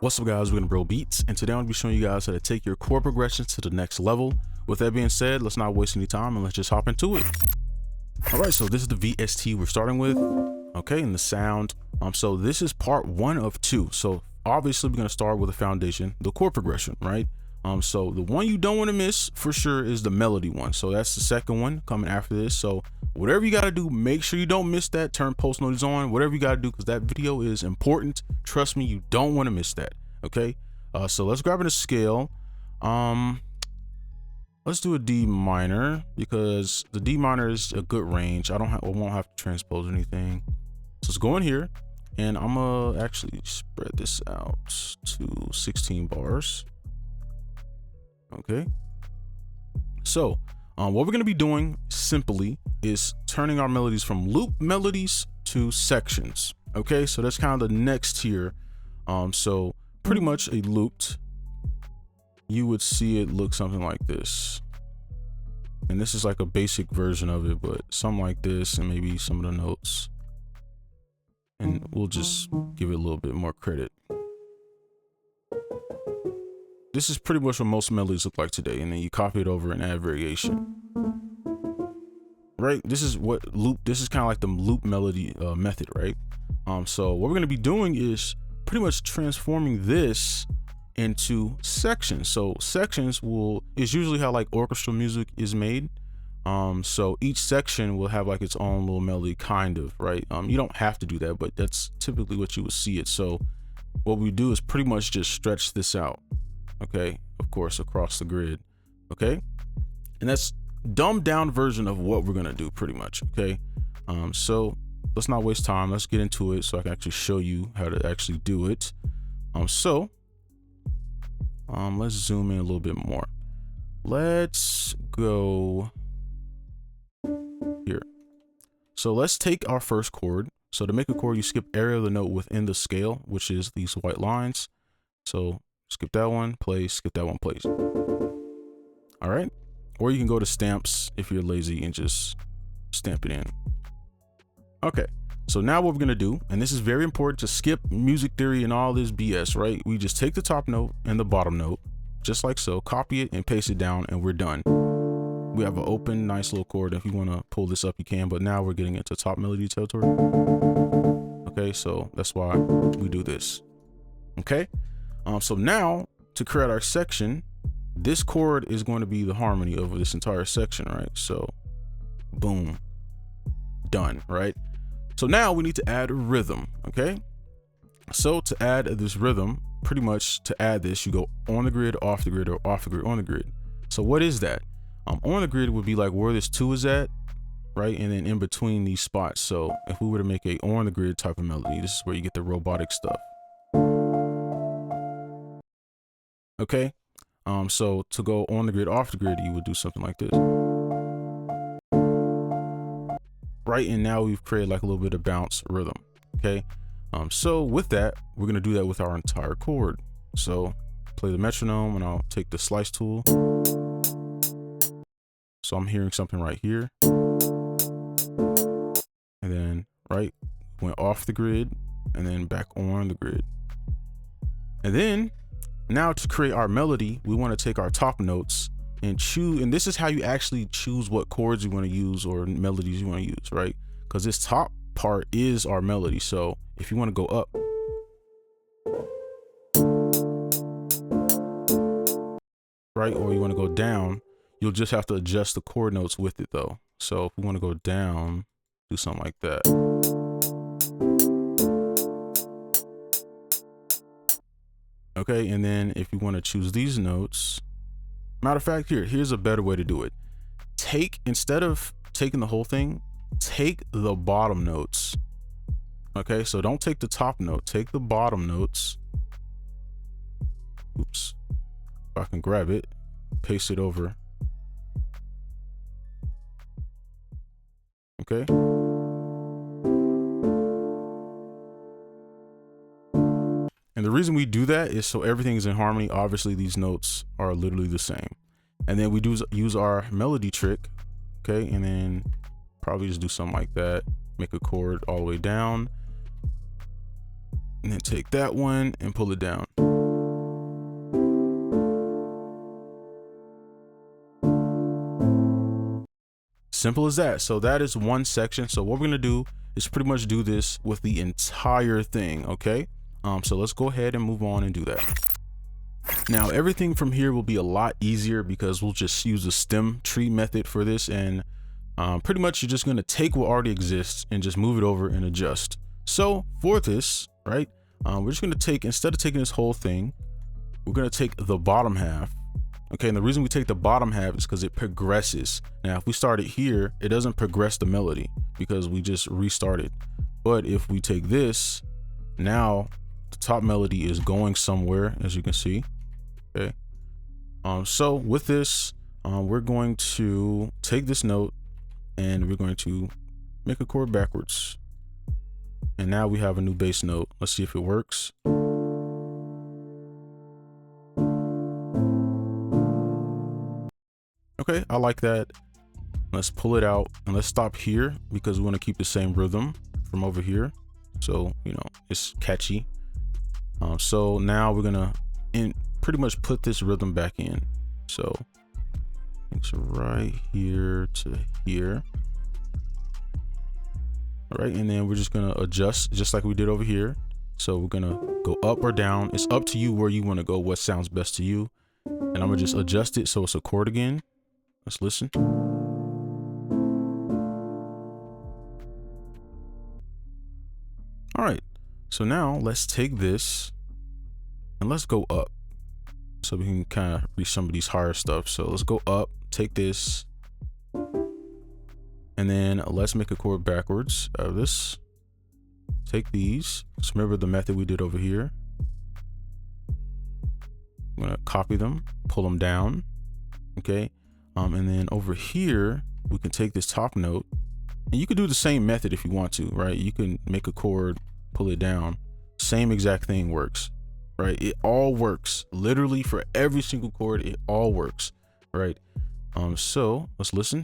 What's up guys, we're gonna brobeatz, and today I'm gonna be showing you guys how to take your chord progressions to the next level. With that being said, let's not waste any time and let's just hop into it. All right, so this is the VST we're starting with, okay, and the sound. So this is part 1 of 2. So obviously we're gonna start with the foundation, the chord progression, right? So the one you don't want to miss for sure is the melody one. So that's the second one coming after this. So whatever you got to do, make sure you don't miss that. Turn post notice on, whatever you got to do, because that video is important. Trust me, you don't want to miss that. Okay. So let's grab it a scale. Let's do a D minor, because the D minor is a good range. I won't have to transpose anything. So let's go in here, and I'm gonna actually spread this out to 16 bars. Okay, so what we're going to be doing simply is turning our melodies from loop melodies to sections. Okay, so that's kind of the next tier. So pretty much a looped, you would see it look something like this, and this is like a basic version of it, but something like this, and maybe some of the notes, and we'll just give it a little bit more credit. This is pretty much what most melodies look like today, and then you copy it over and add variation. Right? This is what loop, this is kind of like the loop melody method, right? So what we're going to be doing is pretty much transforming this into sections. So sections is usually how like orchestral music is made. So each section will have like its own little melody, kind of, right? You don't have to do that, but that's typically what you would see it. So what we do is pretty much just stretch this out. Okay, of course, across the grid. Okay, and that's dumbed down version of what we're gonna do pretty much. Okay, so let's not waste time, let's get into it so I can actually show you how to actually do it. Let's zoom in a little bit more. Let's go here. So let's take our first chord. So to make a chord, you skip area of the note within the scale, which is these white lines. So skip that one, place, skip that one, place. All right. Or you can go to stamps if you're lazy and just stamp it in. Okay. So now what we're going to do, and this is very important to skip music theory and all this BS, right? We just take the top note and the bottom note, just like so, copy it and paste it down, and we're done. We have an open, nice little chord. If you want to pull this up, you can, but now we're getting into top melody territory. Okay. So that's why we do this. Okay. So now to create our section, this chord is going to be the harmony over this entire section, right? So boom, done, right? So now we need to add a rhythm. Okay, so to add this rhythm, pretty much to add this, you go on the grid, off the grid, or off the grid, on the grid. So what is that? On the grid would be like where this 2 is at, right? And then in between these spots. So if we were to make a on the grid type of melody, this is where you get the robotic stuff. Okay, so to go on the grid, off the grid, you would do something like this, right? And now we've created like a little bit of bounce rhythm. Okay, so with that, we're gonna do that with our entire chord. So play the metronome, and I'll take the slice tool. So I'm hearing something right here, and then right, went off the grid, and then back on the grid, and then now to create our melody, we want to take our top notes and choose, and this is how you actually choose what chords you want to use or melodies you want to use, right? Because this top part is our melody. So if you want to go up, right, or you want to go down, you'll just have to adjust the chord notes with it though. So if we want to go down, do something like that. Okay, and then if you want to choose these notes, matter of fact, here's a better way to do it. Instead of taking the whole thing, take the bottom notes. Okay, so don't take the top note, take the bottom notes. Oops, if I can grab it, paste it over. Okay. And the reason we do that is so everything is in harmony. Obviously, these notes are literally the same. And then we use our melody trick. Okay, and then probably just do something like that. Make a chord all the way down, and then take that one and pull it down. Simple as that. So that is one section. So what we're gonna do is pretty much do this with the entire thing, okay? So let's go ahead and move on and do that. Now everything from here will be a lot easier because we'll just use the stem tree method for this, and pretty much you're just gonna take what already exists and just move it over and adjust. So for this, right, we're just gonna take, instead of taking this whole thing, we're gonna take the bottom half. Okay, and the reason we take the bottom half is because it progresses. Now, if we start it here, it doesn't progress the melody because we just restarted. But if we take this, now the top melody is going somewhere, as you can see. Okay, so with this, we're going to take this note and we're going to make a chord backwards. And now we have a new bass note. Let's see if it works. Okay, I like that. Let's pull it out and let's stop here because we want to keep the same rhythm from over here. So, you know, it's catchy. So now we're gonna pretty much put this rhythm back in. So it's right here to here. All right, and then we're just gonna adjust just like we did over here. So we're gonna go up or down. It's up to you where you want to go, what sounds best to you. And I'm gonna just adjust it so it's a chord again. Let's listen. All right, so now let's take this and let's go up so we can kind of reach some of these higher stuff. So let's go up, take this, and then let's make a chord backwards out of this. Take these. Just remember the method we did over here. I'm gonna copy them, pull them down, okay? And then over here, we can take this top note, and you can do the same method if you want to, right? You can make a chord, pull it down. Same exact thing works, right? It all works. Literally for every single chord, it all works, right? So let's listen.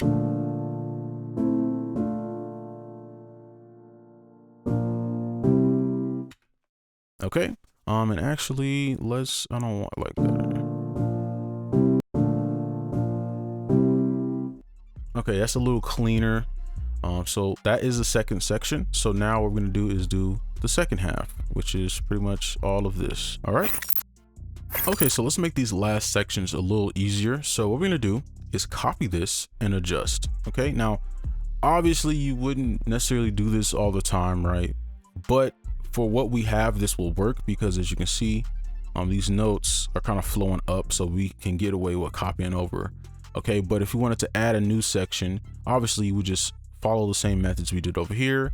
Okay, and actually, I don't want like that. Okay, that's a little cleaner. So that is the second section. So now what we're gonna do is do the second half, which is pretty much all of this. All right. Okay, so let's make these last sections a little easier. So what we're gonna do is copy this and adjust. Okay, now obviously you wouldn't necessarily do this all the time, right? But for what we have, this will work because as you can see, these notes are kind of flowing up, so we can get away with copying over. Okay, but if we wanted to add a new section, obviously you would just follow the same methods we did over here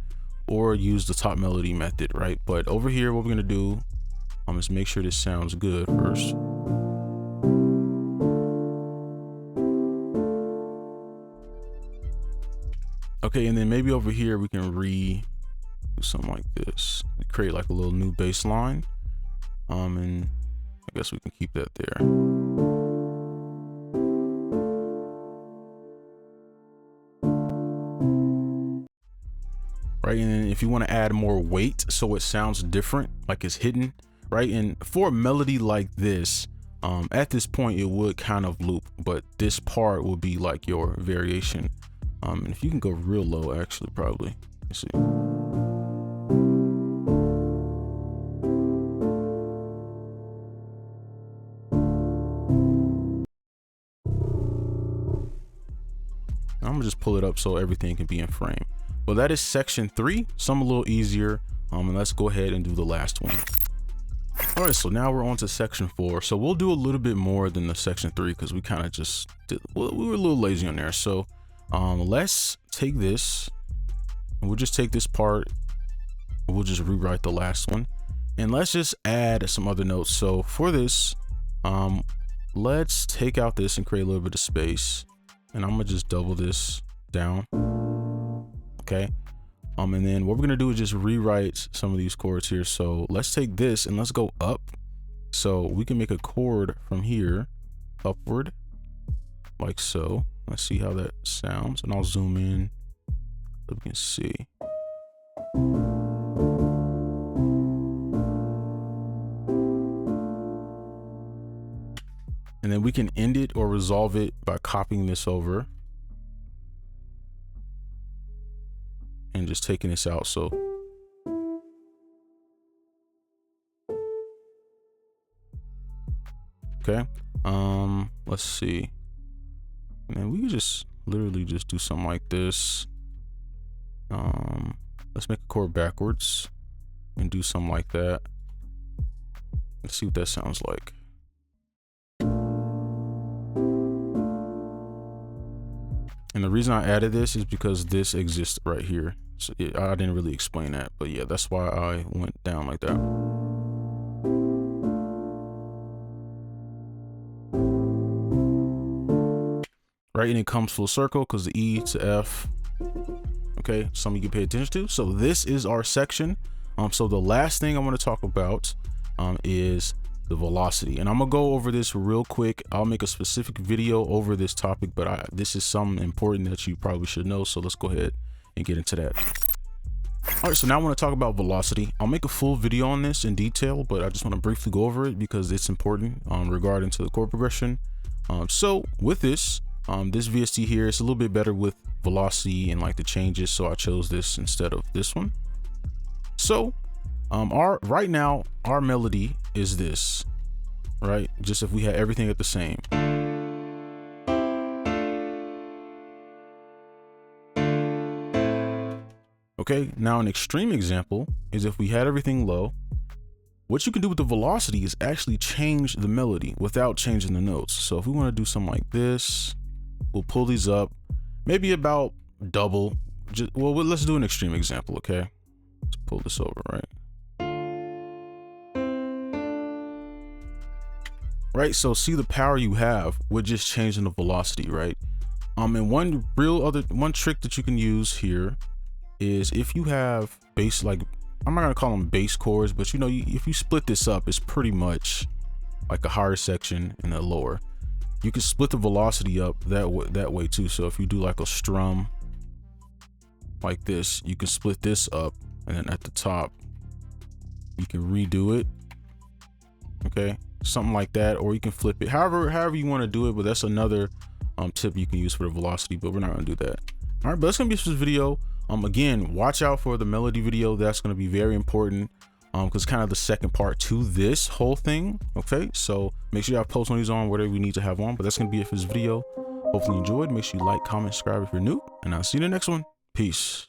or use the top melody method, right? But over here, what we're gonna do, is make sure this sounds good first. Okay, and then maybe over here we can do something like this. Create like a little new bass line. And I guess we can keep that there. Right, and then if you want to add more weight so it sounds different, like it's hidden, right? And for a melody like this, at this point it would kind of loop, but this part will be like your variation. And if you can go real low, actually, probably. Let's see. I'm gonna just pull it up so everything can be in frame. Well, that is section 3, some a little easier. And let's go ahead and do the last one. All right, so now we're on to section 4. So we'll do a little bit more than the section 3 because we kind of just did, we were a little lazy on there. So let's take this and we'll just take this part and we'll just rewrite the last one. And let's just add some other notes. So for this, let's take out this and create a little bit of space. And I'm gonna just double this down. Okay. And then what we're gonna do is just rewrite some of these chords here. So let's take this and let's go up. So we can make a chord from here upward, like so. Let's see how that sounds. And I'll zoom in so we can see. And then we can end it or resolve it by copying this over. and just taking this out. So okay, let's see, and we could just literally just do something like this. Let's make a chord backwards and do something like that. Let's see what that sounds like. And the reason I added this is because this exists right here. So I didn't really explain that, but yeah, that's why I went down like that. Right, and it comes full circle because the E to F. Okay, something you can pay attention to. So this is our section. So the last thing I want to talk about is the velocity, and I'm gonna go over this real quick. I'll make a specific video over this topic, but this is something important that you probably should know. So let's go ahead and get into that. All right, so now I want to talk about velocity. I'll make a full video on this in detail, but I just want to briefly go over it because it's important regarding to the chord progression. So with this, this VST here, it's a little bit better with velocity and like the changes, so I chose this instead of this one. So right now our melody is this, right? Just if we had everything at the same. Okay, now an extreme example is if we had everything low. What you can do with the velocity is actually change the melody without changing the notes. So if we want to do something like this, we'll pull these up, maybe about double. Well, let's do an extreme example, okay? Let's pull this over, right? Right, so see the power you have with just changing the velocity, right? And one trick that you can use here is if you have bass, like, I'm not gonna call them bass chords, but you know, if you split this up, it's pretty much like a higher section and a lower. You can split the velocity up that way too. So if you do like a strum like this, you can split this up, and then at the top you can redo it, okay, something like that, or you can flip it however you want to do it. But that's another tip you can use for the velocity, but we're not gonna do that. All right, but that's gonna be this video. Again, watch out for the melody video. That's going to be very important because kind of the second part to this whole thing. Okay, so make sure you have post notifications on, whatever we need to have on. But that's going to be it for this video. Hopefully you enjoyed. Make sure you like, comment, subscribe if you're new, and I'll see you in the next one. Peace.